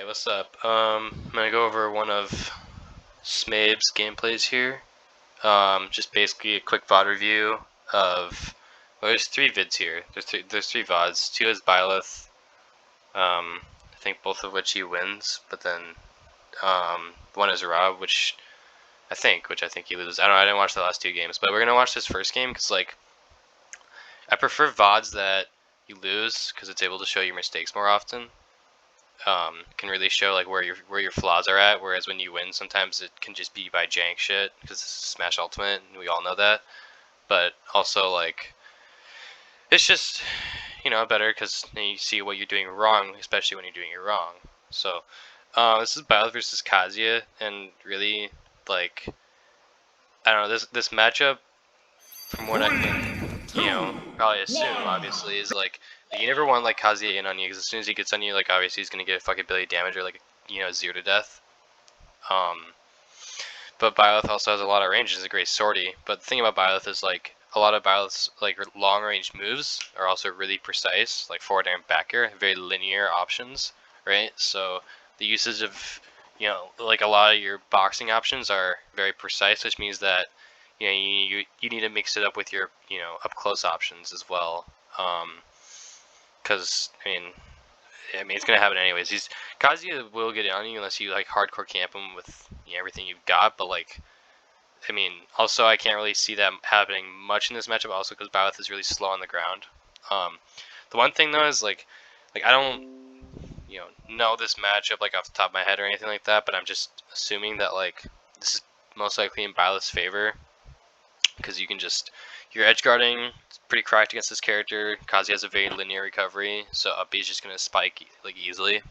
Hey, what's up? I'm gonna go over one of Smabe's gameplays here. Just basically a quick VOD review of. Well, there's three vids here. There's three VODs. Two is Byleth. I think both of which he wins, but then one is Rob, which I think he loses. I don't know. I didn't watch the last two games, but we're gonna watch this first game because like I prefer VODs that you lose because it's able to show your mistakes more often. Can really show like where your flaws are at, whereas when you win sometimes it can just be by jank shit because it's Smash Ultimate and we all know that. But also like it's just better because you see what you're doing wrong, especially when you're doing it wrong. So this is Byleth versus Kazuya, and really like I don't know, this matchup from what I can probably assume obviously is like you never want like Kazuya in on you because as soon as he gets on you, like obviously he's gonna get a fucking billion damage or like 0 to death. But Byleth also has a lot of range. He's a great sortie. But the thing about Byleth is like a lot of Byleth's like long range moves are also really precise, like forward air and back air, very linear options, right? So the usage of like a lot of your boxing options are very precise, which means that you need to mix it up with your up close options as well. Because I mean, it's gonna happen anyways. Kazuya will get on you unless you like hardcore camp him with everything you've got. But like, I mean, also I can't really see that happening much in this matchup. Also, because Byleth is really slow on the ground. The one thing though is like I don't know this matchup like off the top of my head or anything like that. But I'm just assuming that like this is most likely in Byleth's favor because you can just your edge guarding pretty cracked against this character. Kazuya has a very linear recovery, so up B is just gonna spike like easily,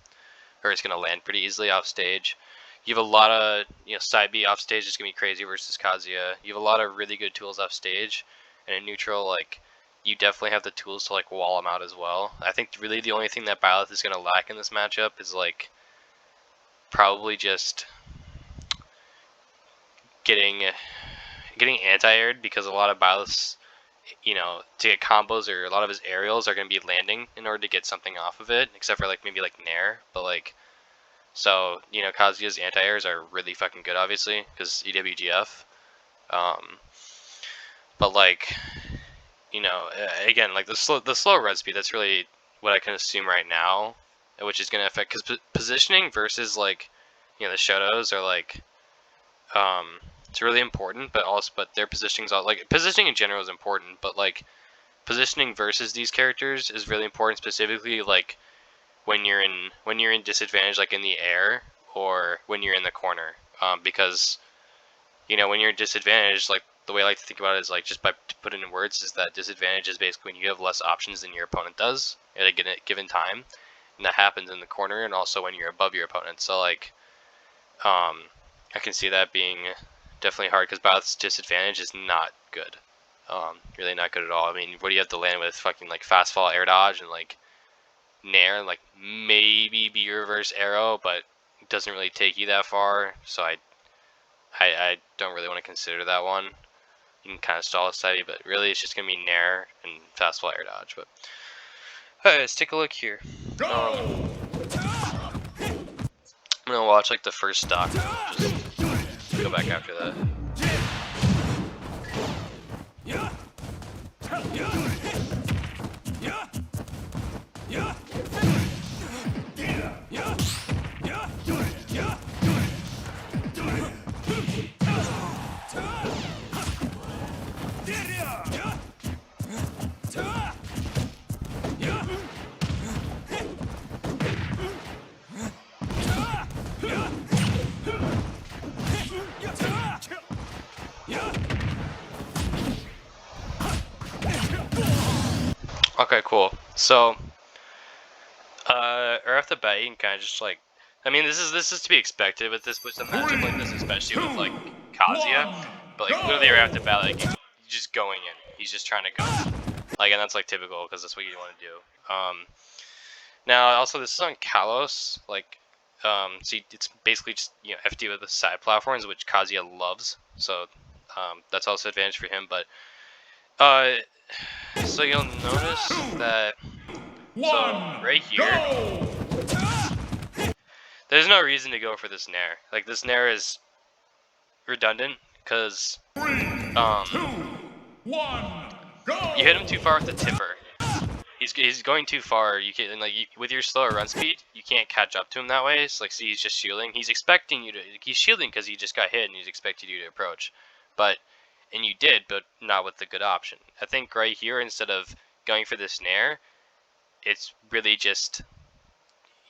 or it's gonna land pretty easily off stage. You have a lot of side B off stage is gonna be crazy versus Kazuya. You have a lot of really good tools off stage, and in neutral like you definitely have the tools to like wall them out as well. I think really the only thing that Byleth is gonna lack in this matchup is like probably just getting anti-aired because a lot of Byleth's to get combos or a lot of his aerials are going to be landing in order to get something off of it, except for like maybe like Nair. But like, so Kazuya's anti-airs are really fucking good, obviously, because EWGF. But like, again, like the slow red speed, that's really what I can assume right now, which is going to affect because positioning versus like the Shotos are like it's really important, but their positioning's all like positioning in general is important, but like positioning versus these characters is really important, specifically like when you're in disadvantage, like in the air or when you're in the corner, because when you're in disadvantage, like the way I like to think about it is like just by put it in words is that disadvantage is basically when you have less options than your opponent does at a given time, and that happens in the corner and also when you're above your opponent. So like I can see that being definitely hard because Byleth's disadvantage is not good. Really not good at all. I mean, what do you have to land with? Fucking like fast fall, air dodge, and like Nair, and like maybe be reverse arrow, but it doesn't really take you that far. So I don't really want to consider that one. You can kind of stall a study, but really it's just gonna be Nair and fast fall, air dodge. But alright, let's take a look here. I'm gonna watch like the first stock. Just go back after that. Okay, cool. So, right off the bat, you can kind of just like, I mean, this is to be expected with a matchup like this, especially with like Kazuya. But like literally right off the bat, like he's just going in. He's just trying to go, like, and that's like typical because that's what you want to do. Now also this is on Kalos, like, so it's basically just FD with the side platforms, which Kazuya loves. So that's also an advantage for him. But so you'll notice that right here, There's no reason to go for this nair. Like, this nair is redundant, because, you hit him too far with the tipper. He's going too far. You can, like, with your slower run speed, you can't catch up to him that way. So, like, see, he's just shielding. He's expecting you to, he's shielding because he just got hit and he's expecting you to approach. And you did, but not with the good option. I think right here, instead of going for this nair, it's really just,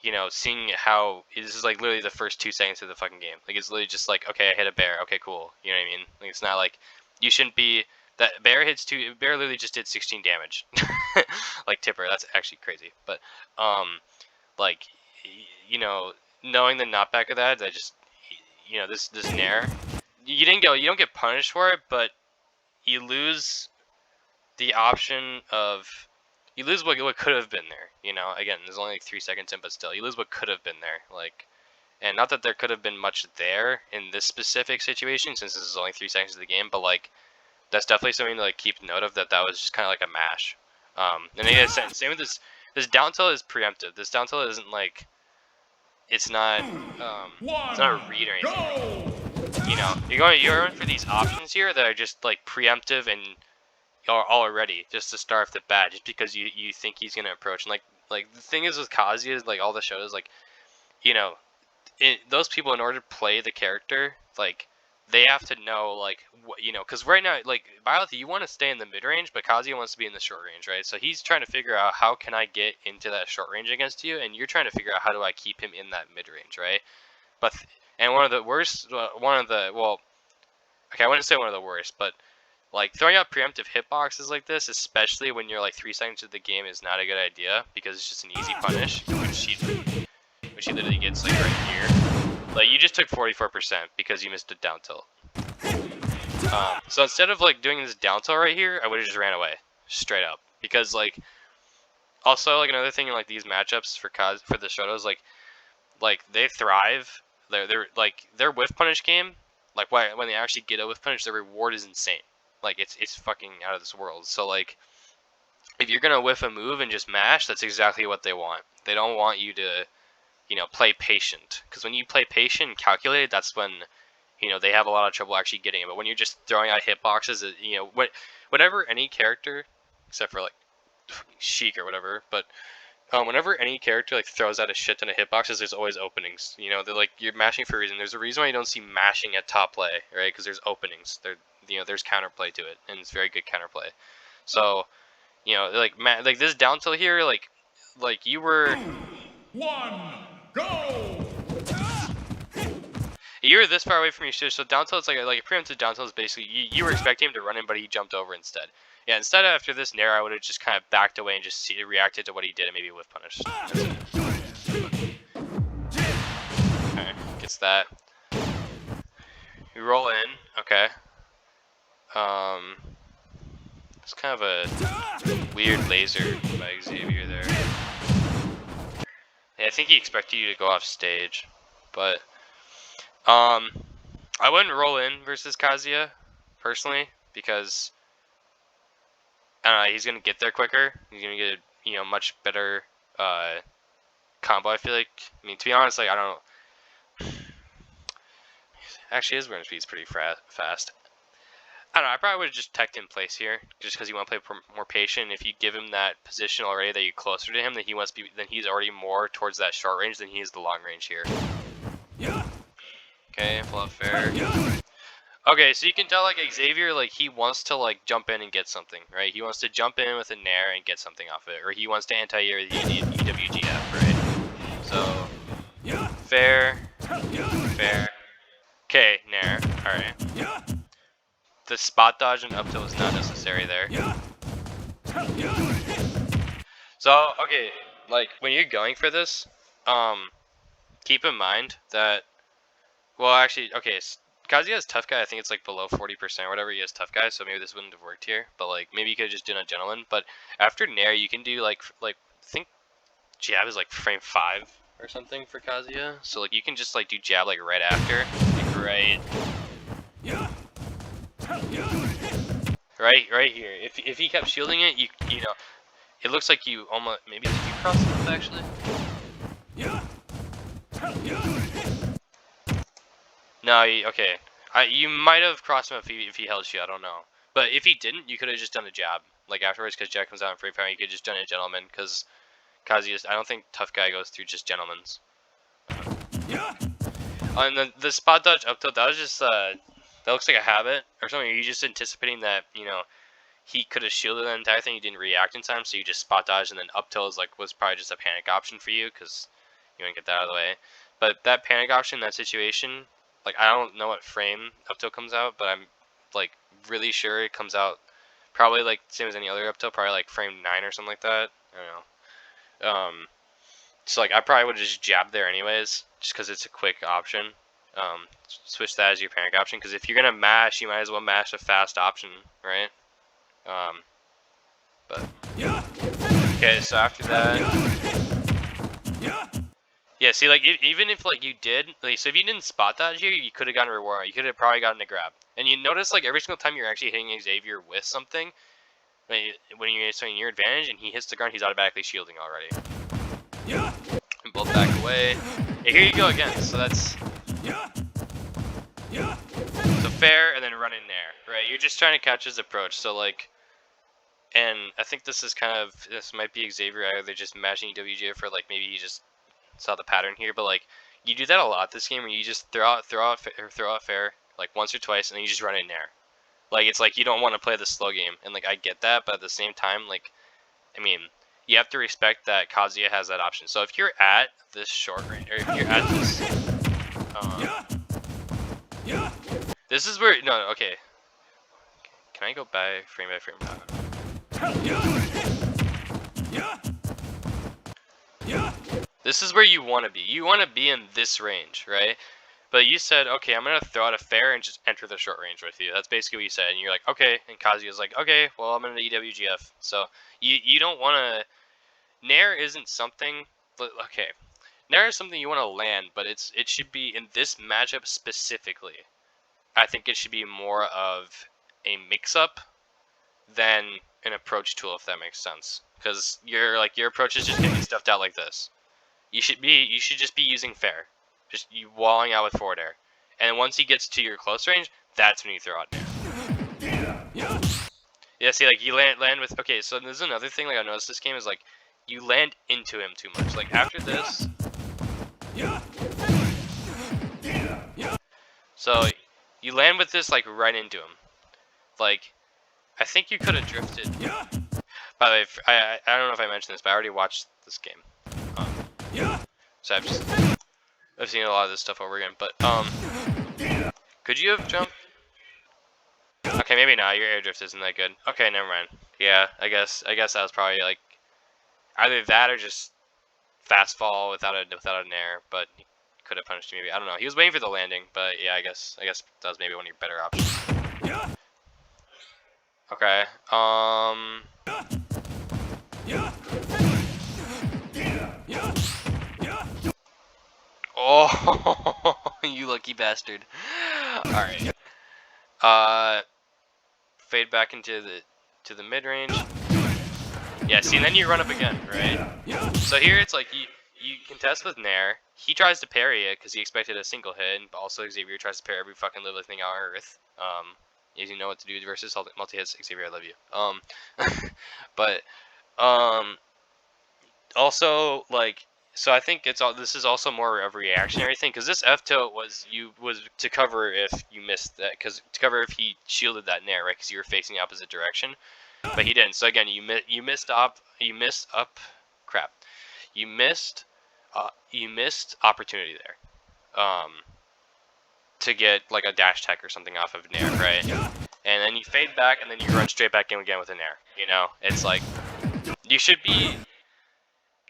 you know, seeing how this is like literally the first 2 seconds of the fucking game. Like, it's literally just like, okay, I hit a bear. Okay, cool. You know what I mean? Like, it's not like you shouldn't be. That bear hits 2. Bear literally just did 16 damage. Like tipper, that's actually crazy. But like, you know, knowing the knockback of that, just, you know, this nair, you don't get punished for it, but you lose the option of, you lose what could have been there. You know, again, there's only like 3 seconds in, but still, you lose what could have been there. Like, and not that there could have been much there in this specific situation, since this is only 3 seconds of the game, but like, that's definitely something to like keep note of, that was just kind of like a mash. And like I said, same with this down tilt is preemptive. This down tilt isn't like, it's not a read or anything. You know, you're going for these options here that are just like preemptive and are already just to start off the bat, just because you think he's gonna approach. And like the thing is with Kazuya, is like all the shows, like, you know, those people, in order to play the character, like, they have to know, like, what, you know, because right now, like, Byleth, you want to stay in the mid-range, but Kazuya wants to be in the short range, right? So he's trying to figure out, how can I get into that short range against you, and you're trying to figure out, how do I keep him in that mid-range, right? But, and one of the worst, well, okay, I wouldn't say one of the worst, but, like, throwing out preemptive hitboxes like this, especially when you're, like, 3 seconds of the game, is not a good idea, because it's just an easy punish, which she literally gets, like, right here. Like, you just took 44% because you missed a down tilt. So instead of like doing this down tilt right here, I would have just ran away, straight up. Because like, also like another thing in like these matchups for the Shotos, like they thrive. They're like, their whiff punish game, like when they actually get a whiff punish, their reward is insane. Like, it's fucking out of this world. So like, if you're gonna whiff a move and just mash, that's exactly what they want. They don't want you to, you know, play patient, because when you play patient and calculated, that's when, you know, they have a lot of trouble actually getting it. But when you're just throwing out hitboxes, you know, whenever any character, except for like Sheik or whatever, but whenever any character like throws out a shit ton of hitboxes, there's always openings. You know, they're like, you're mashing for a reason. There's a reason why you don't see mashing at top play, right? Because there's openings. You know, there's counterplay to it, and it's very good counterplay. So, you know, like this down tilt here, like you were. 1, go! You're this far away from your shit, so down tilt is like a preemptive down tilt is basically, you were expecting him to run in, but he jumped over instead. Yeah, instead after this nair, I would have just kind of backed away and just reacted to what he did and maybe whiff punished. Alright, gets that. We roll in, okay. It's kind of a weird laser by Xavier there. Yeah, I think he expected you to go off stage, but I wouldn't roll in versus Kazuya, personally, because I don't know, he's gonna get there quicker. He's gonna get, you know, much better combo, I feel like. I mean, to be honest, like, I don't know. Actually, his burn speed's pretty fast. I don't know, I probably would have just teched in place here, just because you want to play more patient. If you give him that position already, that you're closer to him, then he's already more towards that short range than he is the long range here. Yeah. Okay, fluff fair. Okay, so you can tell, like, Xavier, like, he wants to, like, jump in and get something, right? He wants to jump in with a nair and get something off it, or he wants to anti-air the EWGF, right? So, fair, fair. Okay, nair, alright. The spot dodge and up tilt was not necessary there. So, okay, like, when you're going for this, keep in mind that, well, actually, okay, Kazuya has tough guy, I think it's like below 40% or whatever, he has tough guy, so maybe this wouldn't have worked here, but like, maybe you could have just done a gentleman. But after nair, you can do like I think jab is like frame 5 or something for Kazuya, so like, you can just like do jab like right after, like right here. If he kept shielding it, you know, it looks like you almost, maybe did you cross him up actually? No, okay. You might have crossed him if he held you. I don't know. But if he didn't, you could have just done a jab like afterwards, because Jack comes out in free fire. You could just done a gentleman, because Kazuya. I don't think tough guy goes through just gentlemen's. And then the spot dodge up tilt, that was just that looks like a habit or something. You're just anticipating that he could have shielded the entire thing. You didn't react in time, so you just spot dodge, and then up tilt was probably just a panic option for you, because you want to get that out of the way. But that panic option, that situation, like I don't know what frame up tilt comes out, but I'm like really sure it comes out probably like same as any other up tilt, probably like frame 9 or something like that. I don't know. So like I probably would have just jabbed there anyways, just because it's a quick option. Switch that as your panic option, because if you're gonna mash, you might as well mash a fast option, right? But okay, so after that, yeah. See, like even if like you did, like, so if you didn't spot dodge here, you could have gotten a reward. You could have probably gotten a grab. And you notice like every single time you're actually hitting Xavier with something, when you're showing your advantage and he hits the ground, he's automatically shielding already. And both back away. Hey, here you go again. So that's so fair, and then run in there, right? You're just trying to catch his approach. So like, and I think this might be Xavier either just mashing WGF, or like maybe he just saw the pattern here. But like, you do that a lot this game, where you just throw out fair like once or twice, and then you just run in there. Like it's like you don't want to play the slow game, and like I get that, but at the same time, like, I mean, you have to respect that Kazuya has that option. So if you're at this short range, or if you're at this, this is where okay. Can I go by frame? This is where you want to be. You want to be in this range, right? But you said, okay, I'm going to throw out a fair and just enter the short range with you. That's basically what you said. And you're like, okay. And Kazuya's like, okay, well, I'm going to EWGF. So you don't want to... Nair isn't something... Okay. Nair is something you want to land, but it should be in this matchup specifically. I think it should be more of a mix-up than an approach tool, if that makes sense. Because your approach is just getting stuffed out like this. You should just be using fair. Just you walling out with forward air. And once he gets to your close range, that's when you throw out nair. Yeah, see, like, you land with... Okay, so there's another thing, like, I noticed this game is, like, you land into him too much. Like, after this... So, you land with this, like, right into him. Like, I think you could have drifted... By the way, I don't know if I mentioned this, but I already watched this game. So I've seen a lot of this stuff over again, but could you have jumped? Okay, maybe not. Your air drift isn't that good. Okay, never mind. Yeah, I guess that was probably like either that or just fast fall without a nair, but he could have punished you maybe. I don't know. He was waiting for the landing, but yeah, I guess that was maybe one of your better options. Okay. Oh, you lucky bastard. Alright. Fade back into the mid range. Yeah, see, and then you run up again, right? So here it's like you contest with Nair. He tries to parry it because he expected a single hit, and also Xavier tries to parry every fucking little thing on Earth. You know what to do versus multi-hits. Xavier, I love you. But also, like, so I think this is also more of a reactionary thing, because this F tilt was to cover if you missed that, because to cover if he shielded that nair, right? Because you were facing the opposite direction, but he didn't. So again, you missed opportunity there, to get like a dash tech or something off of nair, right? And then you fade back, and then you run straight back in again with a nair. You know, it's like you should be.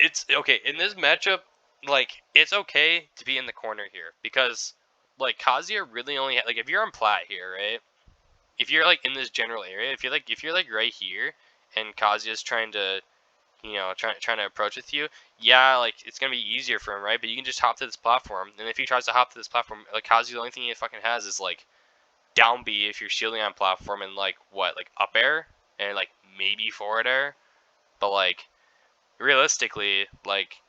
It's okay in this matchup. Like, it's okay to be in the corner here, because like Kazuya really only like, if you're on plat here, right? If you're like in this general area, if you're like right here, and Kazuya's trying to, trying to approach with you, yeah, like it's gonna be easier for him, right? But you can just hop to this platform, and if he tries to hop to this platform, like Kazuya, the only thing he fucking has is like down B if you're shielding on platform, and like up air, and like maybe forward air, but like realistically, like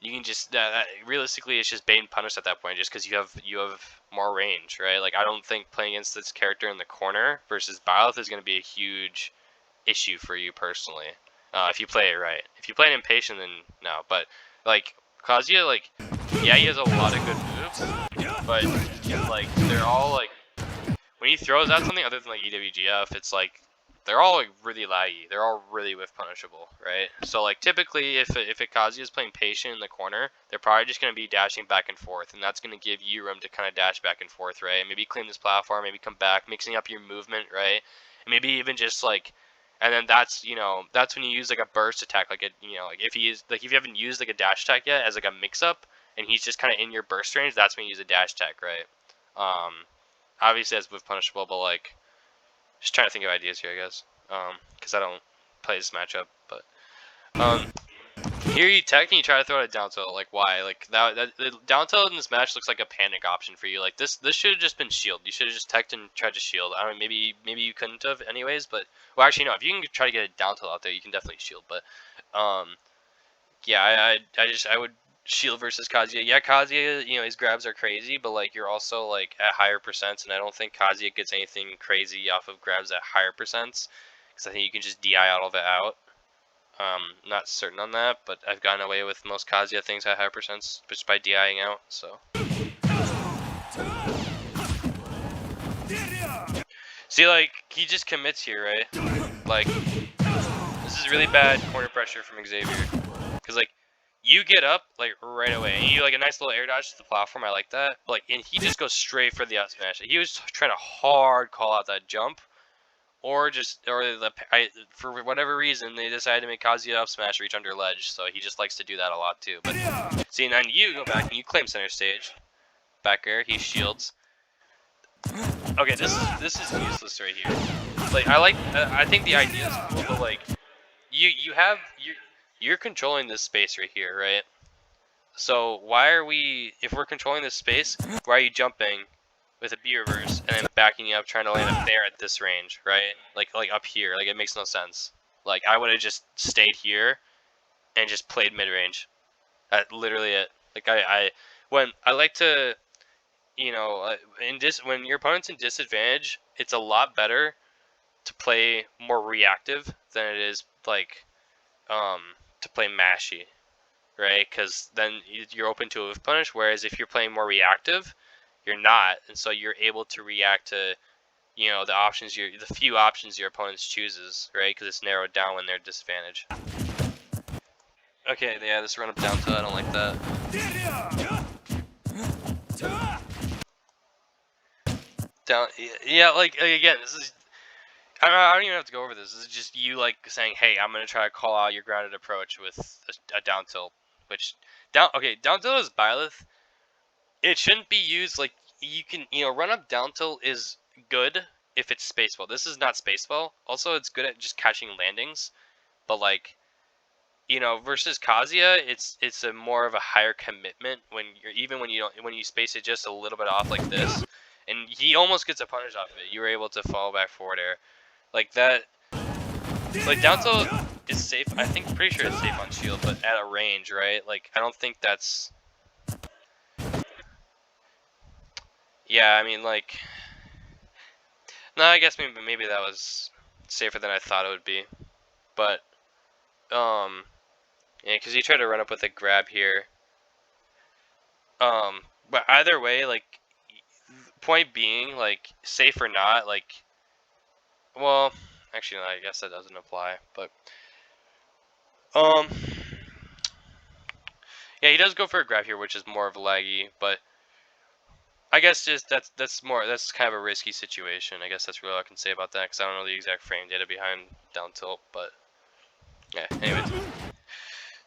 you can just realistically it's just bait and punish at that point, just because you have more range, right? Like I don't think playing against this character in the corner versus Byleth is going to be a huge issue for you personally, if you play it right. If you play it impatient, then no. But like Kazuya, like yeah, he has a lot of good moves, but like they're all like when he throws out something other than like EWGF, it's like they're all like really laggy. They're all really whiff punishable, right? So like typically, if Kazuya is playing patient in the corner, they're probably just gonna be dashing back and forth, and that's gonna give you room to kind of dash back and forth, right? Maybe claim this platform, maybe come back, mixing up your movement, right? And maybe even just like, and then that's that's when you use like a burst attack, like like if if you haven't used like a dash attack yet as like a mix up, and he's just kind of in your burst range, that's when you use a dash attack, right? Obviously that's whiff punishable, but like. Just trying to think of ideas here, I guess. Because I don't play this matchup, but here you tech and you try to throw out a down tilt. Like why? Like the down tilt in this match looks like a panic option for you. Like this should have just been shield. You should have just teched and tried to shield. I don't know, maybe you couldn't have anyways, but well actually no. If you can try to get a down tilt out there, you can definitely shield. But yeah, I would shield versus Kazuya. Yeah, Kazuya, his grabs are crazy, but like you're also like at higher percents, and I don't think Kazuya gets anything crazy off of grabs at higher percents, because I think you can just DI all of it out. Not certain on that, but I've gotten away with most Kazuya things at higher percents just by DIing out. So see, like he just commits here, right? Like this is really bad corner pressure from Xavier, because like. You get up like right away, and you like a nice little air dodge to the platform. I like that. But, like, and he just goes straight for the up smash. He was trying to hard call out that jump, or for whatever reason they decided to make Kazuya up smash reach under ledge. So he just likes to do that a lot too. But see, and then you go back and you claim center stage, back air. He shields. Okay, this is useless right here. Like I think the idea is cool, but like you're controlling this space right here, right? So why are we, if we're controlling this space, why are you jumping with a B reverse and then backing up trying to land up there at this range, right? Like up here, like it makes no sense. Like I would have just stayed here and just played mid range. That's literally it. Like when I like to, when your opponent's in disadvantage, it's a lot better to play more reactive than it is like to play mashy, right? Because then you're open to a whiff punish. Whereas if you're playing more reactive, you're not, and so you're able to react to the few options your opponent chooses, right? Because it's narrowed down when they're at disadvantage. Okay, yeah, this run up down to I don't like that. Down, yeah, like again, this is. I don't even have to go over this. This is just you like saying, "Hey, I'm gonna try to call out your grounded approach with a down tilt." Which down tilt is Byleth. It shouldn't be used like you can run up down tilt is good if it's spaceball. This is not spaceball. Also, it's good at just catching landings, but like versus Kazuya, it's a more of a higher commitment when you space it just a little bit off like this, and he almost gets a punish off of it. You were able to fall back forward air. Like that, like down tilt is safe. I think pretty sure it's safe on shield, but at a range, right? Like I don't think that's. Yeah, I mean like. No, I guess maybe that was safer than I thought it would be, but yeah, because you try to run up with a grab here. But either way, like point being, like safe or not, like. Well, actually, no, I guess that doesn't apply. But yeah, he does go for a grab here, which is more of a laggy. But I guess just that's kind of a risky situation. I guess that's really all I can say about that because I don't know the exact frame data behind down tilt. But yeah, anyways,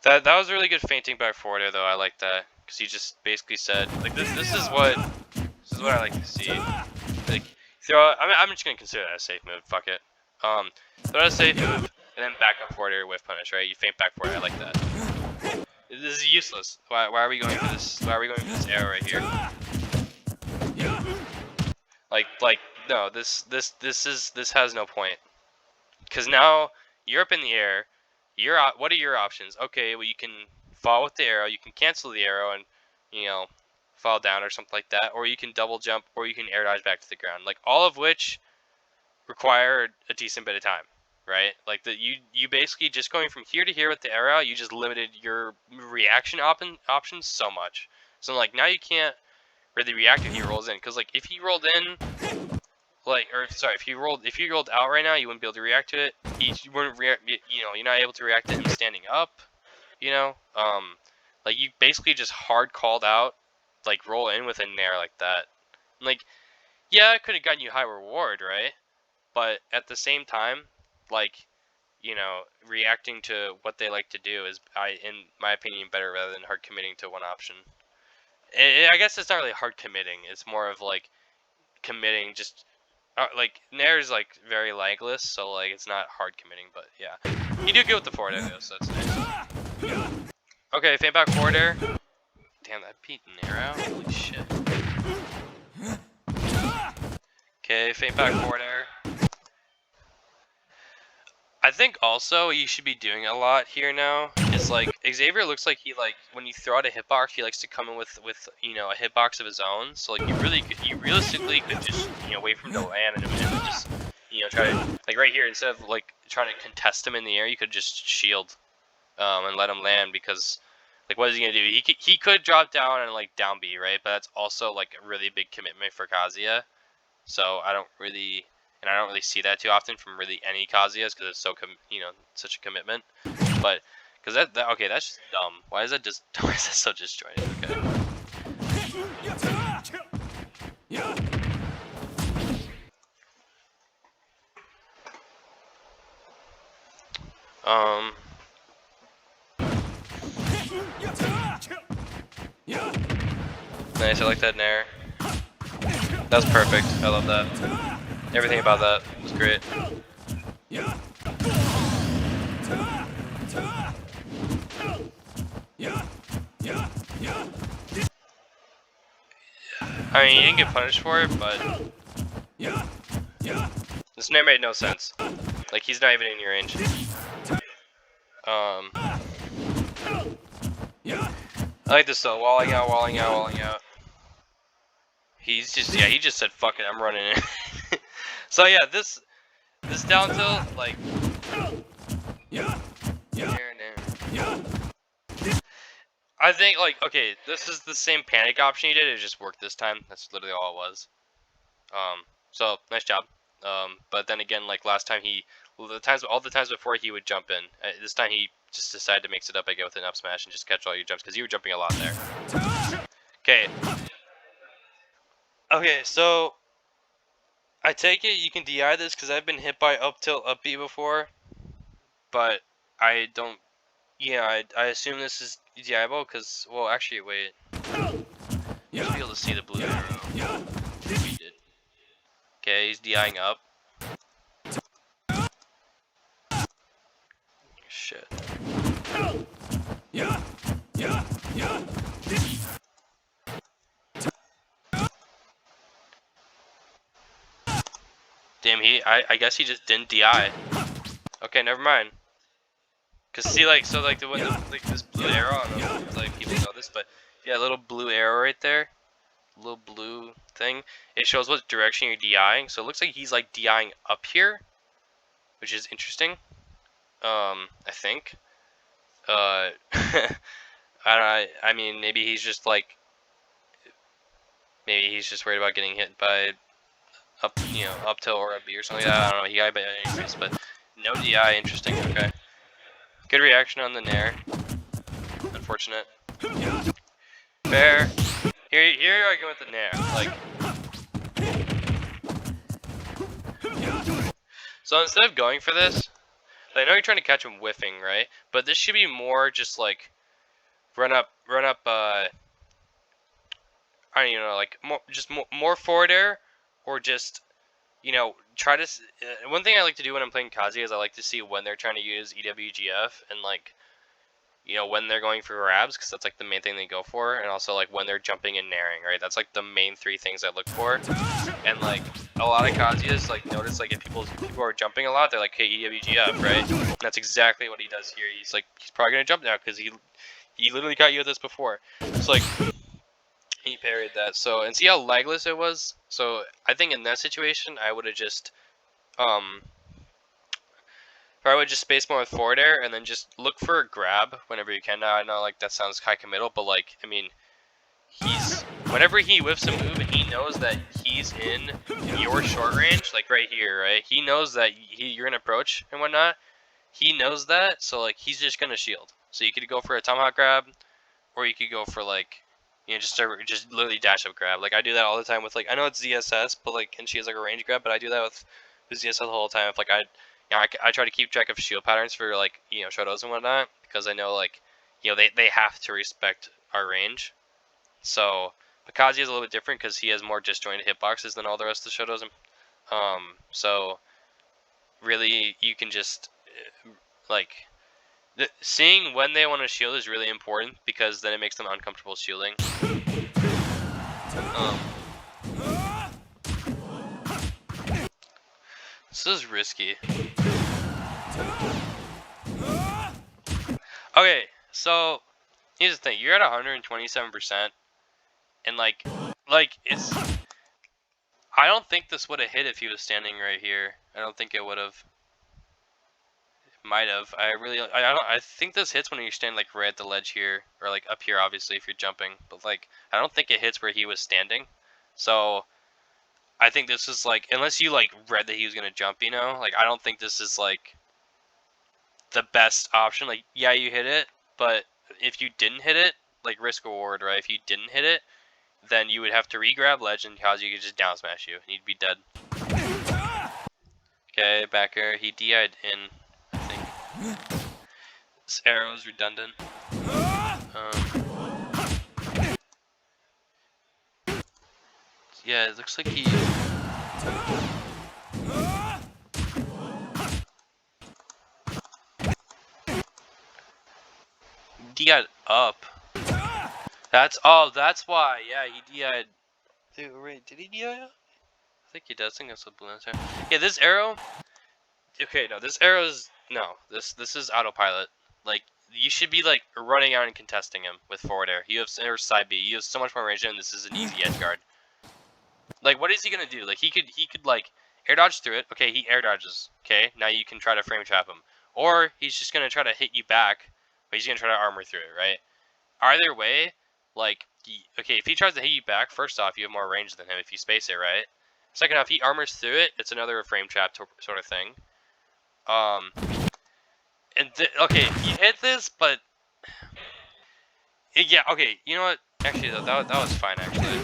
that was really good feinting back forward there, though. I like that because he just basically said like this is what I like to see. Like throw. I'm just gonna consider that a safe move. Fuck it. Throw a safe move and then back up forward or whiff punish, right? You feint back forward. I like that. This is useless. Why are we going for this? Why are we going for this arrow right here? Like no. This has no point. Cause now you're up in the air. What are your options? Okay, well you can fall with the arrow, you can cancel the arrow and, you know, fall down or something like that, or you can double jump, or you can air dodge back to the ground. Like, all of which require a decent bit of time, right? Like, you basically just going from here to here with the arrow, you just limited your reaction options so much. So, like, now you can't really react if he rolls in, because, like, if he rolled in, like, or sorry, if you rolled out right now, you wouldn't be able to react to it. You wouldn't react, you know, you're not able to react to him standing up, you know. Like, you basically just hard called out, like, roll in with a nair like that. Like, yeah, it could have gotten you high reward, right? But at the same time, like, you know, reacting to what they like to do is, in my opinion, better rather than hard committing to one option. I guess it's not really hard committing. It's more of like committing, just like Nair is like very legless, so like it's not hard committing. But yeah, you do good with the forward air though, so that's nice. Okay, feint back forward air. Damn, that beat Nair out. Holy shit. Okay, feint back forward air. I think also you should be doing a lot here now is like Xavier looks like he, like, when you throw out a hitbox, he likes to come in with you know, a hitbox of his own. So like you realistically could just, you know, wait for him to land and just, you know, try to, like, right here, instead of like trying to contest him in the air, you could just shield and let him land, because like, what is he gonna do? He could drop down and like down B, right? But that's also like a really big commitment for Kazuya. So I don't really see that too often from really any Kazuyas, because it's so you know, such a commitment. But because that okay, that's just dumb. Why is that just why is that so disjointed? Okay. Nice, I like that nair. That's perfect. I love that. Everything about that was great. I mean, he didn't get punished for it, but this nair made no sense. Like, he's not even in your range. I like this though. Walling out, walling out, walling out. He's just, yeah, he just said, "Fuck it, I'm running in." So yeah, this down tilt, like, I think, like, okay, this is the same panic option he did. It just worked this time. That's literally all it was. So nice job. But then again, like last time, all the times before he would jump in. This time he just decided to mix it up again with an up smash and just catch all your jumps, because you were jumping a lot there. Okay. Okay, so I take it you can DI this, because I've been hit by up tilt up B before, but I don't. Yeah, I assume this is DIable, because, well, actually, wait. You should be able to see the blue arrow. He did. Okay, he's DIing up. Shit. Damn, I guess he just didn't DI. Okay, never mind. Cause see, like, so like like this blue arrow, I don't know if like people know this, but yeah, a little blue arrow right there, little blue thing. It shows what direction you're DIing. So it looks like he's like DIing up here, which is interesting. I think. I mean, maybe he's just like, maybe he's just worried about getting hit by up tilt or a B or something like that. I don't know. He got by anyways, but no DI. Interesting. Okay. Good reaction on the nair. Unfortunate. Fair. Here I go with the nair. Like, so instead of going for this, I know you're trying to catch him whiffing, right? But this should be more just like run up. I don't even know, like more forward air, or just, you know, try to. One thing I like to do when I'm playing Kazuya is I like to see when they're trying to use EWGF, and like, you know, when they're going for grabs, because that's like the main thing they go for, and also like when they're jumping and nairing, right? That's like the main three things I look for. And like a lot of Kazuyas, like, notice like if people are jumping a lot, they're like, hey, EWGF, right? And that's exactly what he does here. He's like, he's probably gonna jump now because he literally got you with this before. It's like he parried that. So and see how legless it was. So I think in that situation I would have just or I would just space more with forward air and then just look for a grab whenever you can. Now I know like that sounds high committal, but like I mean, he's whenever he whiffs a move and he knows that he's in your short range, like right here, right? He knows that you're gonna approach and whatnot. He knows that, so like he's just gonna shield. So you could go for a tomahawk grab, or you could go for like, you know, just literally dash up grab. Like I do that all the time with like I know it's ZSS, but like and she has like a range grab, but I do that with ZSS the whole time. If like I try to keep track of shield patterns for like Shotos and whatnot because I know like they have to respect our range. So Kazuya is a little bit different because he has more disjointed hitboxes than all the rest of the Shotos. So really you can just like seeing when they want to shield is really important because then it makes them uncomfortable shielding. This is risky. Okay, so here's the thing: you're at 127%, and like it's. I don't think this would have hit if he was standing right here. I don't think it would have. Might have. I think this hits when you stand like right at the ledge here, or like up here, obviously if you're jumping. But like, I don't think it hits where he was standing. So, I think this is like, unless you like read that he was gonna jump, like I don't think this is like the best option. Like, yeah, you hit it, but if you didn't hit it, like risk reward, right? If you didn't hit it, then you would have to re-grab ledge and Kazuya could just down smash you, and you'd be dead. Okay, backer. He DI'd in. I think. This arrow is redundant. Yeah, it looks like he. DI'd up. That's why. Yeah, he DI'd. Wait, did he DI up? I think he does. I think that's what balloons are. Yeah, this arrow. Okay, no, this arrow is no. This is autopilot. Like you should be like running out and contesting him with forward air. You have or side B. You have so much more range, and this is an easy edge guard. Like, what is he gonna do? Like he could like air dodge through it. Okay, he air dodges. Okay, now you can try to frame trap him, or he's just gonna try to hit you back, but he's gonna try to armor through it, right? Either way, like, okay, if he tries to hit you back, first off, you have more range than him if you space it, right? Second off, he armors through it. It's another frame trap sort of thing. And okay, you hit this, but yeah, okay. You know what? Actually, that was fine, actually.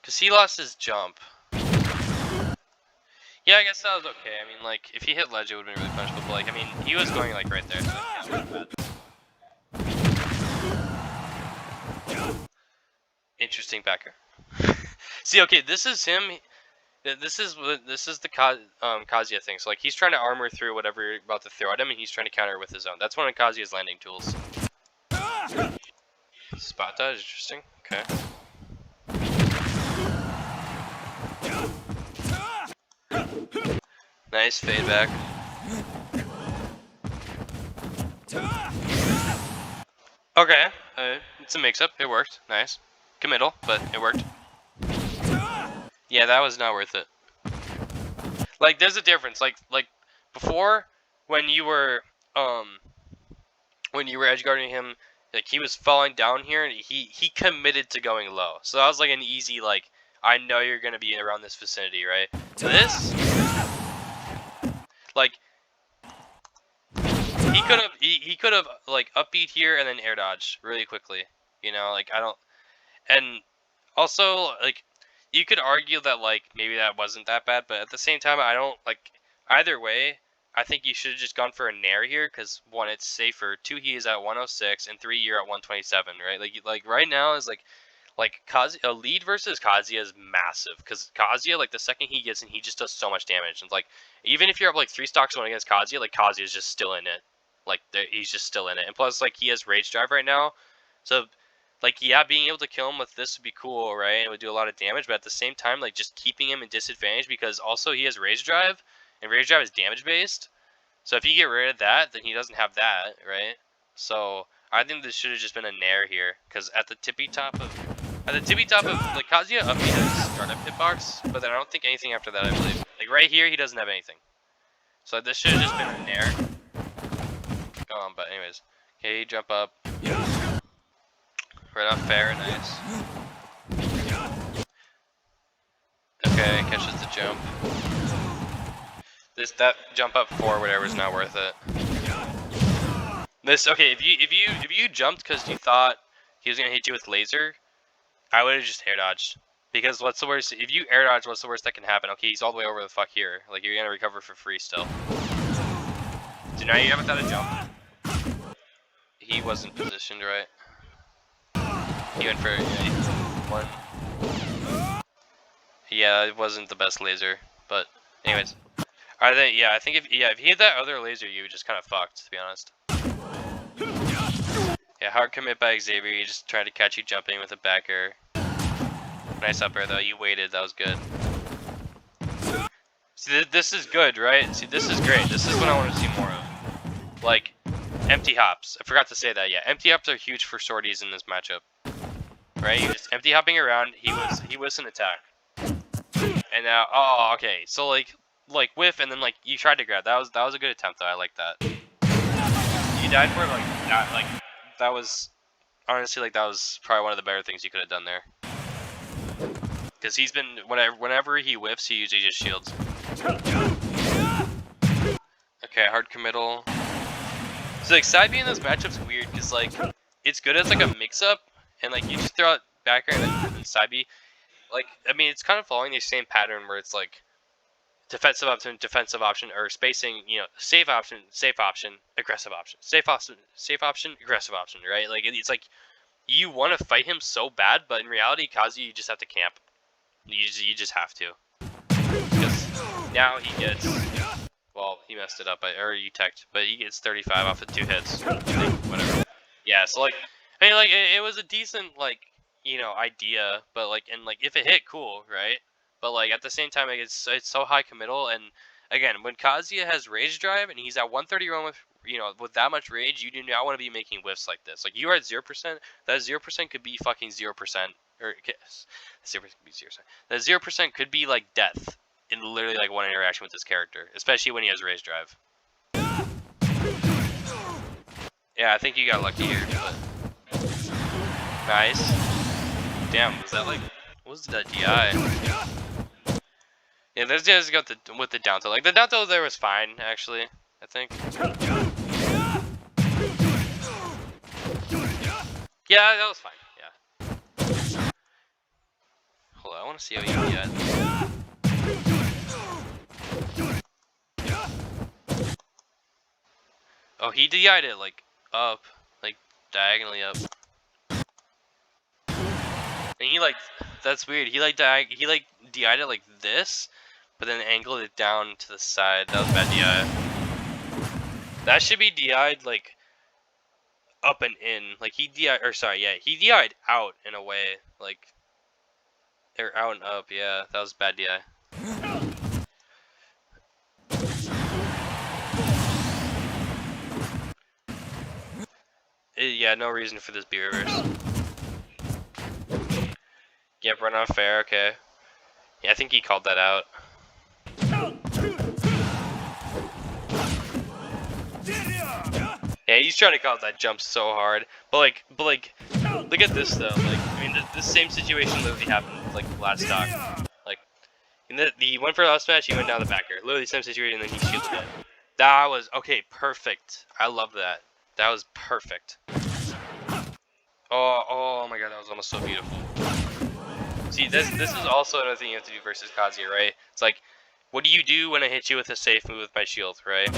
Cause he lost his jump. Yeah, I guess that was okay. I mean, like, if he hit ledge, it would have been really punishable. But like, I mean, he was going like right there. So that's not bad. Interesting backer. See, okay, this is him. This is the Kazuya thing. So like he's trying to armor through whatever you're about to throw at him, and he's trying to counter with his own. That's one of Kazuya's landing tools. Spot dodge, interesting. Okay. Nice fade back. Okay, it's a mix-up. It worked. Nice. Committal, but it worked. Yeah, that was not worth it. Like, there's a difference. Like before, when you were edge guarding him, like he was falling down here, and he committed to going low. So that was like an easy like, I know you're gonna be around this vicinity, right? This, like, he could have like upbeat here and then air dodge really quickly. Like I don't, and also like you could argue that like maybe that wasn't that bad, but at the same time I don't like either way. I think you should have just gone for a nair here because one, it's safer. Two, he is at 106, and three, you're at 127, right? Like right now is like Kazuya, a lead versus Kazuya is massive because Kazuya, like the second he gets in, he just does so much damage. And like even if you're up like 3 stocks going against Kazuya, like Kazuya is just still in it. Like he's just still in it. And plus like he has rage drive right now, so like yeah, being able to kill him with this would be cool, right? It would do a lot of damage, but at the same time, like just keeping him in disadvantage because also he has rage drive, and rage drive is damage based. So if you get rid of that, then he doesn't have that, right? So I think this should have just been a nair here, because at the tippy top of like Kazuya up he has startup hitbox, but then I don't think anything after that, I believe. Like right here he doesn't have anything. So this should have just been a nair. But anyways. Okay, jump up. Right off fair, nice. Okay, catches the jump. That jump up 4 whatever is not worth it. Okay, if you jumped because you thought he was gonna hit you with laser, I would have just air dodged. Because what's the worst? If you air dodge, what's the worst that can happen? Okay, he's all the way over the fuck here. Like you're gonna recover for free still. So now you haven't done a jump. He wasn't positioned right. He went for one. Yeah, it wasn't the best laser, but anyways. I think if he hit that other laser, you just kind of fucked, to be honest. Yeah, hard commit by Xavier. He just tried to catch you jumping with a back air. Nice up air though. You waited. That was good. See, this is good, right? See, this is great. This is what I want to see more of. Like, empty hops. I forgot to say that. Yeah, empty hops are huge for sorties in this matchup. Right? You're just empty hopping around. He was an attack. And now, oh, okay. So like whiff, and then like you tried to grab. That was a good attempt though. I like that. You died for like that. Like that was honestly like that was probably one of the better things you could have done there. Because he's been whenever he whiffs, he usually just shields. Okay, hard committal. So like side B in this matchup's weird because like it's good as like a mix up, and like you just throw out back air and then side B. Like I mean, it's kind of following the same pattern where it's like defensive option, or spacing. You know, safe option, aggressive option, safe option, aggressive option. Right? Like it's like you want to fight him so bad, but in reality, Kazuya, you just have to camp. You just have to. Because now he gets, well, he messed it up, or you teched, but he gets 35 off of 2 hits. Whatever. Yeah, so like, I mean, like, it was a decent, like, you know, idea, but like, and like, if it hit, cool, right? But like, at the same time, like, it's so high committal, and again, when Kazuya has rage drive, and he's at 131 with, you know, with that much rage, you do not want to be making whiffs like this. Like, you are at 0%, that 0% could be fucking 0%, or 0% could be 0%. That 0% could be like death in literally like one interaction with this character, especially when he has rage drive. Yeah, I think you got lucky here, but nice. Damn, was that like, what was that DI? Yeah, those guys got with the down tilt. Like the down tilt there was fine, actually. I think. Yeah, that was fine. Yeah. Hold on, I want to see how you DI'd. Oh, he DI'd it like up, like diagonally up. And he like, that's weird. He like DI'd it like this, but then angled it down to the side. That was bad DI. That should be DI'd like up and in. Like he DI'd, or sorry, yeah, he DI'd out in a way, like, or out and up. Yeah, that was bad DI. Yeah, no reason for this B reverse. Yep, run off fair, okay. Yeah, I think he called that out. Yeah, he's trying to call that jump so hard. But like, look at this though. Like, I mean, this same situation literally happened like last stock. Like, in the one for last match, he went down the backer. Literally the same situation, and then he shielded it. That was okay, perfect. I love that. That was perfect. Oh my god, that was almost so beautiful. See, this is also another thing you have to do versus Kazuya, right? It's like, what do you do when I hit you with a safe move with my shield, right?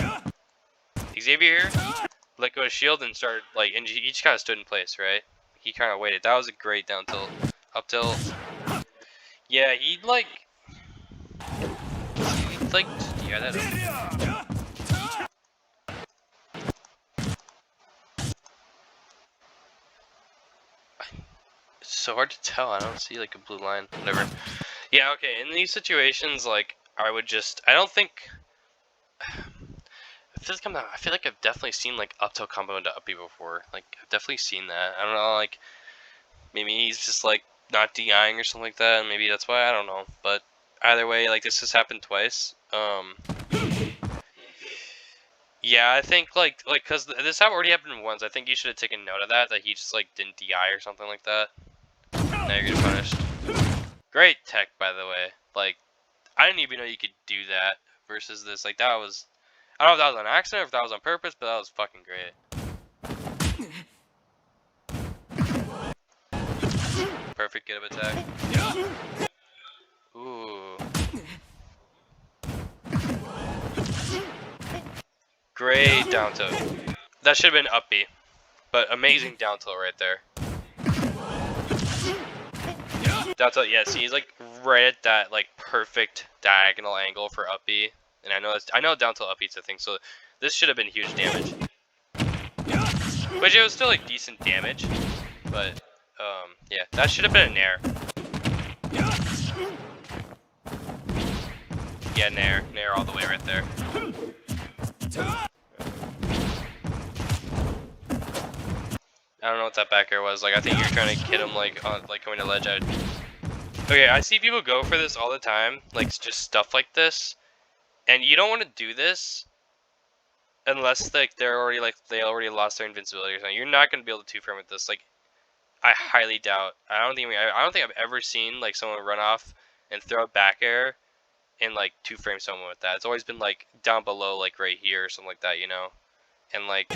Xavier here, let go of shield and started, like, and he just kind of stood in place, right? He kind of waited. That was a great down tilt. Up tilt. Yeah, he'd like, yeah, that up. It's so hard to tell. I don't see like a blue line. Whatever. Yeah, okay. In these situations, like, I don't think I feel like I've definitely seen like up tilt combo into uppy before. Like I've definitely seen that. I don't know, like maybe he's just like not DIing or something like that, and maybe that's why, I don't know. But either way, like this has happened twice. Yeah, I think like cause this already happened once. I think you should have taken note of that he just like didn't DI or something like that. Now you're getting punished. Great tech, by the way. Like I didn't even know you could do that versus this. Like that was, I don't know if that was an accident or if that was on purpose, but that was fucking great. Perfect get of attack. Ooh. Great down tilt. That should have been up B, but amazing down tilt right there. Down tilt, yeah. See, he's like right at that like perfect diagonal angle for up B, and I know down tilt up B's a thing, so this should have been huge damage. Which it was still like decent damage, but yeah, that should have been a nair. Yeah, nair all the way right there. I don't know what that back air was. Like I think you're trying to hit him like on like coming to ledge out. Okay, I see people go for this all the time, like just stuff like this, and you don't want to do this unless like they already lost their invincibility or something. You're not gonna be able to two frame with this. Like I highly doubt. I don't think I've ever seen like someone run off and throw a back air and like two frame someone with that. It's always been like down below, like right here or something like that, you know, and like.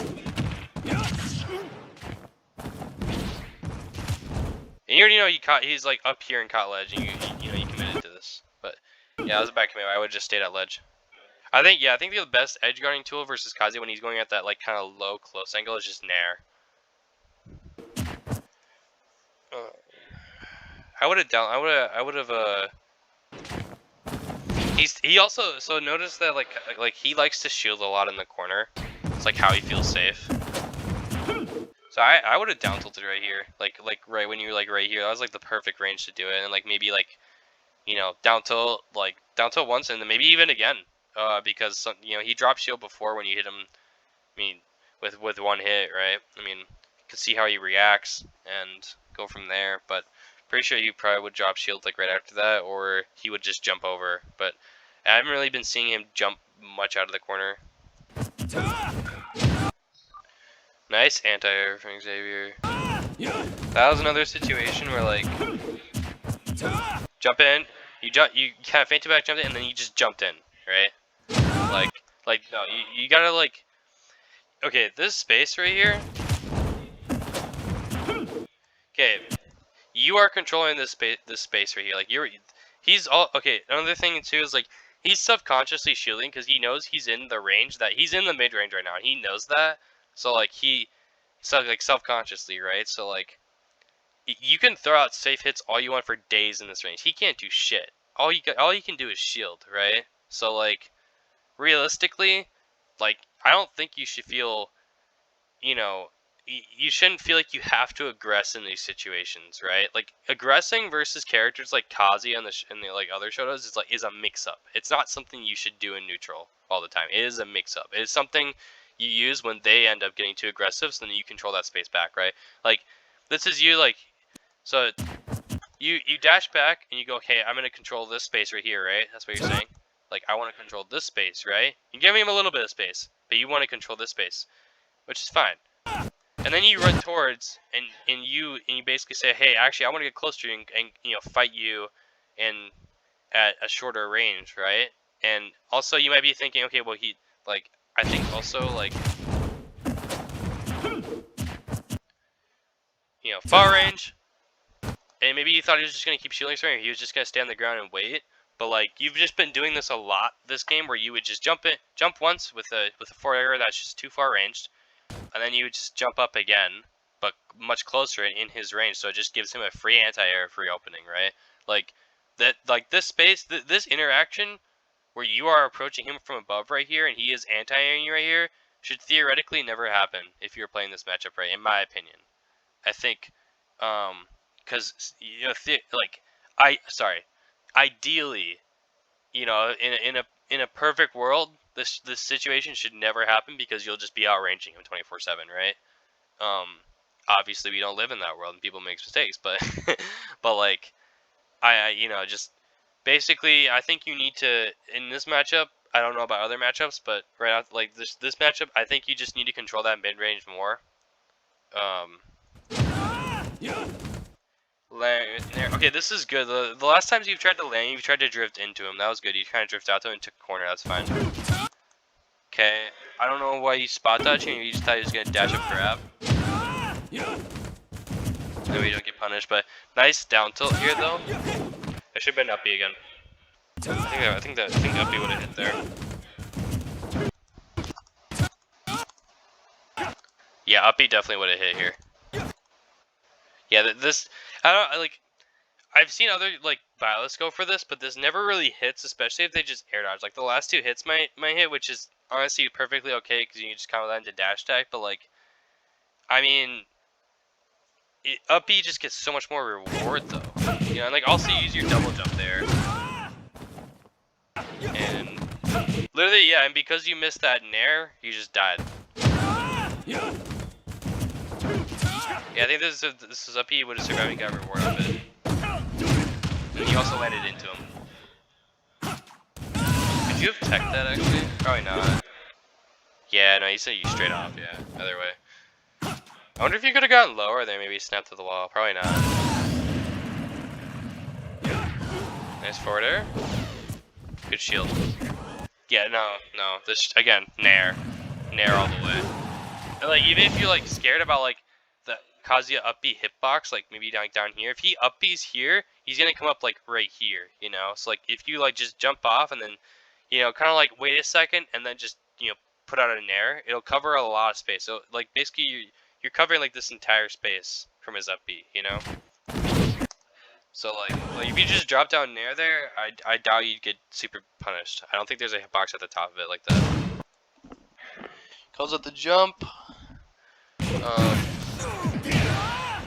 And you already know he's like up here in caught ledge, and you know you committed to this. But yeah, that was a bad commit. I would have just stayed at ledge. I think the best edge guarding tool versus Kazuya when he's going at that like kind of low close angle is just nair. I would have he also, so notice that like he likes to shield a lot in the corner. It's like how he feels safe. So I would have down tilted right here, like right when you're like right here. That was like the perfect range to do it, and like maybe like, you know, down tilt once, and then maybe even again, because you know he dropped shield before when you hit him. I mean, with one hit, right? I mean, you can see how he reacts and go from there. But pretty sure you probably would drop shield like right after that, or he would just jump over. But I haven't really been seeing him jump much out of the corner. Nice anti-air from Xavier. That was another situation where like jump in, you kind of fainted back, jumped in, and then you just jumped in, right? Like no, you gotta like. Okay, this space right here. Okay, you are controlling this space right here. Like he's all okay. Another thing too is like he's subconsciously shielding because he knows he's in the range that he's in the mid range right now. And he knows that, so like like self-consciously, right? So like you can throw out safe hits all you want for days in this range. He can't do shit. All you can do is shield, right? So like realistically, like I don't think you should feel, you know, you shouldn't feel like you have to aggress in these situations, right? Like aggressing versus characters like Kazi and the like other shotos is a mix up. It's not something you should do in neutral all the time. It is a mix up. It is something you use when they end up getting too aggressive, so then you control that space back, right? Like this is you like, so you dash back and you go, okay, I'm gonna control this space right here, right? That's what you're saying. Like I want to control this space, right? You're giving him a little bit of space, but you want to control this space, which is fine. And then you run towards and you basically say, hey, actually I want to get closer to you and you know fight you in at a shorter range, right? And also you might be thinking, okay, well he like I think also like, you know, far range, and maybe you thought he was just gonna keep shielding something, or he was just gonna stay on the ground and wait. But like you've just been doing this a lot this game, where you would just jump once with a forward air that's just too far ranged, and then you would just jump up again, but much closer in his range. So it just gives him a free anti-air, free opening, right? Like that, like this space, this interaction where you are approaching him from above right here, and he is anti-airing you right here, should theoretically never happen if you're playing this matchup right. In my opinion, I think, because you know, ideally, you know, in a perfect world, this situation should never happen because you'll just be outranging him 24/7, right? Obviously we don't live in that world and people make mistakes, but but like just basically I think you need to in this matchup. I don't know about other matchups, but right out like this matchup, I think you just need to control that mid range more. Okay, this is good. The last times you've tried to land, you've tried to drift into him. That was good. You kind of drift out to him and took a corner. That's fine. Okay, I don't know why you spot dodging. You just thought he was gonna dash up grab. Maybe you don't get punished, but nice down tilt here though. That should have been up B again. I think up B would have hit there. Yeah, up B definitely would have hit here. Yeah, this I don't like. I've seen other like Byleth go for this, but this never really hits, especially if they just air dodge. Like the last two hits might hit, which is honestly perfectly okay because you can just kind of let into dash attack. But like, I mean, up B just gets so much more reward though. You know, and like also use your double jump there, and literally yeah, and because you missed that nair, you just died. Yeah, I think this is up B would have survived and got reward of it. And you also landed into him. Could you have teched that actually? Probably not. Yeah, no, you said you straight off, yeah. Either way. I wonder if you could have gotten lower there, maybe snapped to the wall. Probably not. Nice forward air. Good shield. Yeah, no. This, again, nair. Nair all the way. And like, even if you're like scared about like the Kazuya up B hitbox, like maybe down here, if he up B's here, he's gonna come up like right here, you know? So like, if you like just jump off and then, you know, kind of like wait a second and then just, you know, put out a nair, it'll cover a lot of space. So like, basically you're covering like this entire space from his up B, you know? So like if you just drop down nair there, I doubt you'd get super punished. I don't think there's a hitbox at the top of it like that. Calls it the jump.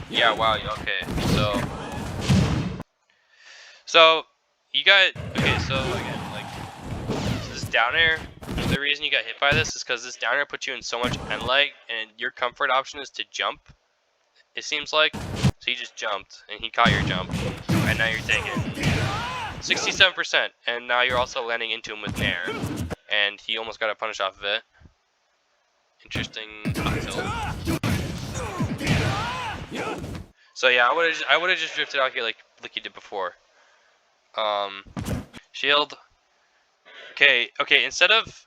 Yeah, wow, okay. So you got okay, so again, like so this down air, the reason you got hit by this is because this down air puts you in so much end leg, and your comfort option is to jump, it seems like. So you just jumped and he caught your jump, and now you're taking 67%, and now you're also landing into him with nair, and he almost got a punish off of it. Interesting tilt. So yeah, I would have just drifted out here like you did before. Shield. Okay, instead of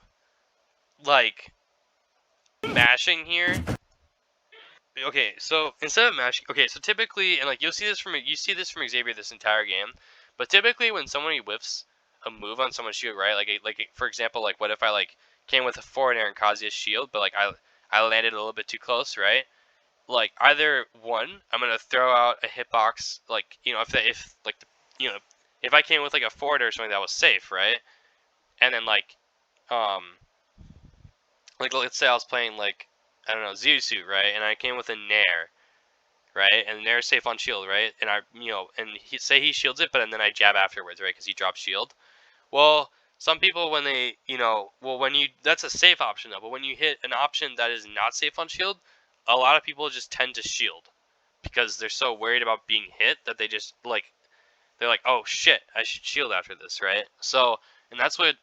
like mashing here. Okay, so instead of mashing, so typically, and like you see this from Xavier this entire game, but typically when somebody whiffs a move on someone's shield, right? Like for example, like what if I like came with a forward air and Kazuya's shield, but like I landed a little bit too close, right? Like either one, I'm gonna throw out a hitbox, like you know if I came with like a forward or something that was safe, right? And then like let's say I was playing like I don't know Zusu, right? And I came with a nair, right? And nair is safe on shield, right? And I and say he shields it, but then I jab afterwards, right? Because he drops shield. Well, some people when they when you that's a safe option though, but when you hit an option that is not safe on shield, a lot of people just tend to shield because they're so worried about being hit that they just they're like, oh shit, I should shield after this, right? So, and that's what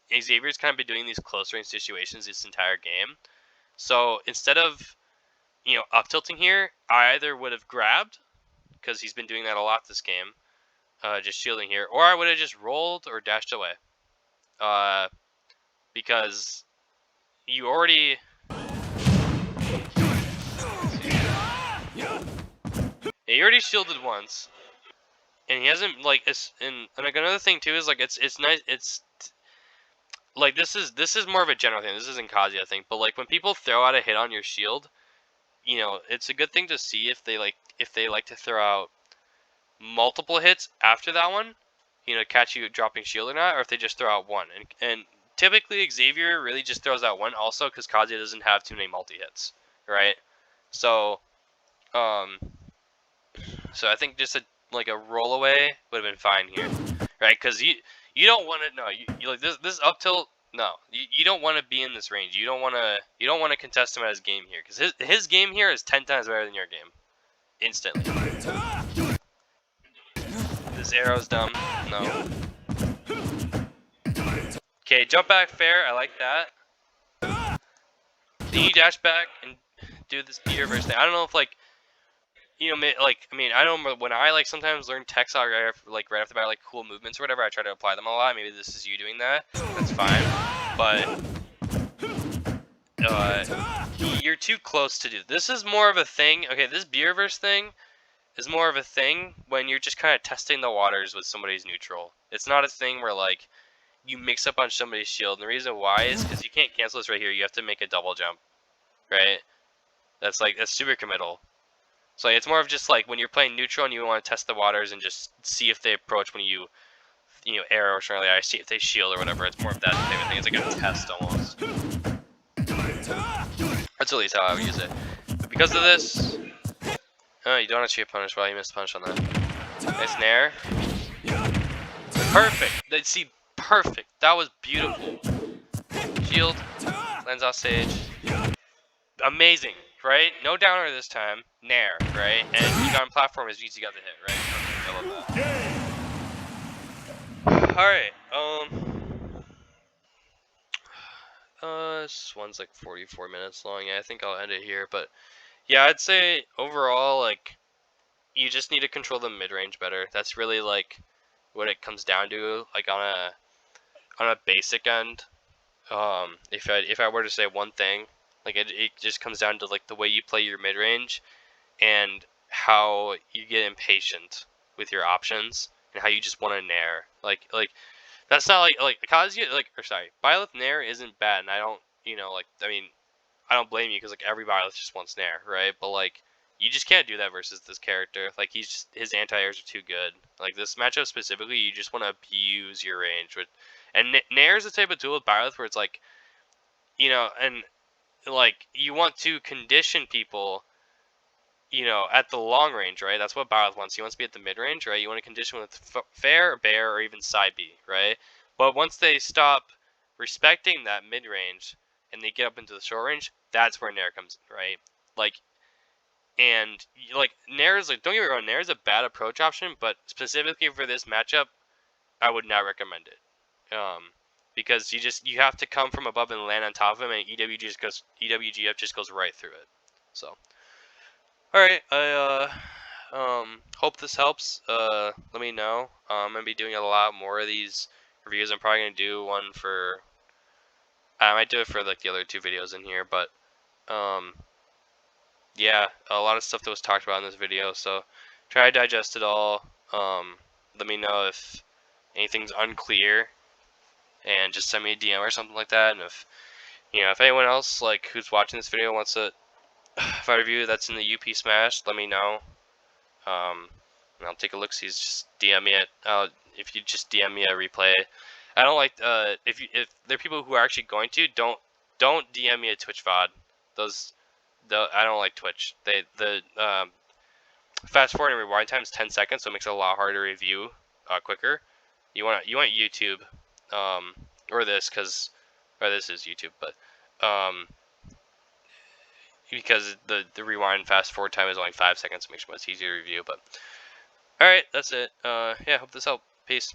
Xavier's kind of been doing in these close range situations this entire game. So instead of up tilting here, I either would have grabbed because he's been doing that a lot this game, just shielding here, or I would have just rolled or dashed away, because you already. Yeah, he already shielded once, and he hasn't like and like another thing too is like it's nice like this is more of a general thing. This isn't Kazuya thing, but like when people throw out a hit on your shield, it's a good thing to see if they like to throw out multiple hits after that one, catch you dropping shield or not, or if they just throw out one. And typically Xavier really just throws out one also because Kazuya doesn't have too many multi hits, right? So so I think just a roll away would have been fine here, right? Because you don't want to you like this up tilt No, you don't want to be in this range. You don't want to contest him at his game here, because his game here is 10 times better than your game, instantly. This arrow's dumb. No. Okay, jump back fair. I like that. Then you dash back and do this B reverse thing. I don't know if like, you know, like, I mean, I don't know when I like sometimes learn text right off the bat, like cool movements or whatever. I try to apply them a lot. Maybe this is you doing that. That's fine, but you're too close to do. This is more of a thing. Okay, this B reverse thing is more of a thing when you're just kind of testing the waters with somebody's neutral. It's not a thing where like you mix up on somebody's shield. And the reason why is because you can't cancel this right here. You have to make a double jump, right? That's super committal. So it's more of just like when you're playing neutral and you want to test the waters and just see if they approach when you arrow or something like that. See if they shield or whatever. It's more of that type of thing. It's like a test almost. That's at least how I would use it. But because of this, you don't actually get punished. Well, you missed punch on that. Nice nair. Perfect. See, perfect. That was beautiful. Shield. Lands off stage. Amazing, right? No downer this time. Nair, right? And you got on platform as easy got the hit, right? I love that. Alright, this one's like 44 minutes long. Yeah, I think I'll end it here. But yeah, I'd say overall, like, you just need to control the mid-range better. That's really like what it comes down to, like on a basic end. If I were to say one thing, like it just comes down to like the way you play your mid-range and how you get impatient with your options and how you just want to nair. Like that's not like Kazuya, Byleth nair isn't bad, and I don't, I mean, I don't blame you because like every Byleth just wants nair, right? But like you just can't do that versus this character. Like his anti-airs are too good. Like this matchup specifically, you just want to abuse your range and nair is the type of tool with Byleth where it's like, and like you want to condition people, at the long range, right? That's what Byleth wants. He wants to be at the mid range, right? You want to condition with fair, bear, or even side B, right? But once they stop respecting that mid range and they get up into the short range, that's where nair comes in, right? Like, and like nair is like, don't get me wrong, nair is a bad approach option, but specifically for this matchup, I would not recommend it. Because you have to come from above and land on top of him, and EWGF just goes right through it. So. Alright, I hope this helps. Let me know. I'm gonna be doing a lot more of these reviews. I'm probably gonna do one for, I might do it for like the other two videos in here, but yeah, a lot of stuff that was talked about in this video, so try to digest it all. Let me know if anything's unclear and just send me a DM or something like that. And if anyone else like who's watching this video wants to, if I review that's in the UP Smash, let me know. And I'll take a look. Just DM me it. If you just DM me a replay. I don't like if there are people who are actually going to, don't DM me a Twitch VOD. I don't like Twitch. The fast forward and rewind time is 10 seconds, so it makes it a lot harder to review quicker. You want YouTube, or this this is YouTube, but because the rewind fast forward time is only 5 seconds, it makes it much easier to review. But alright, that's it. Yeah, hope this helped. Peace.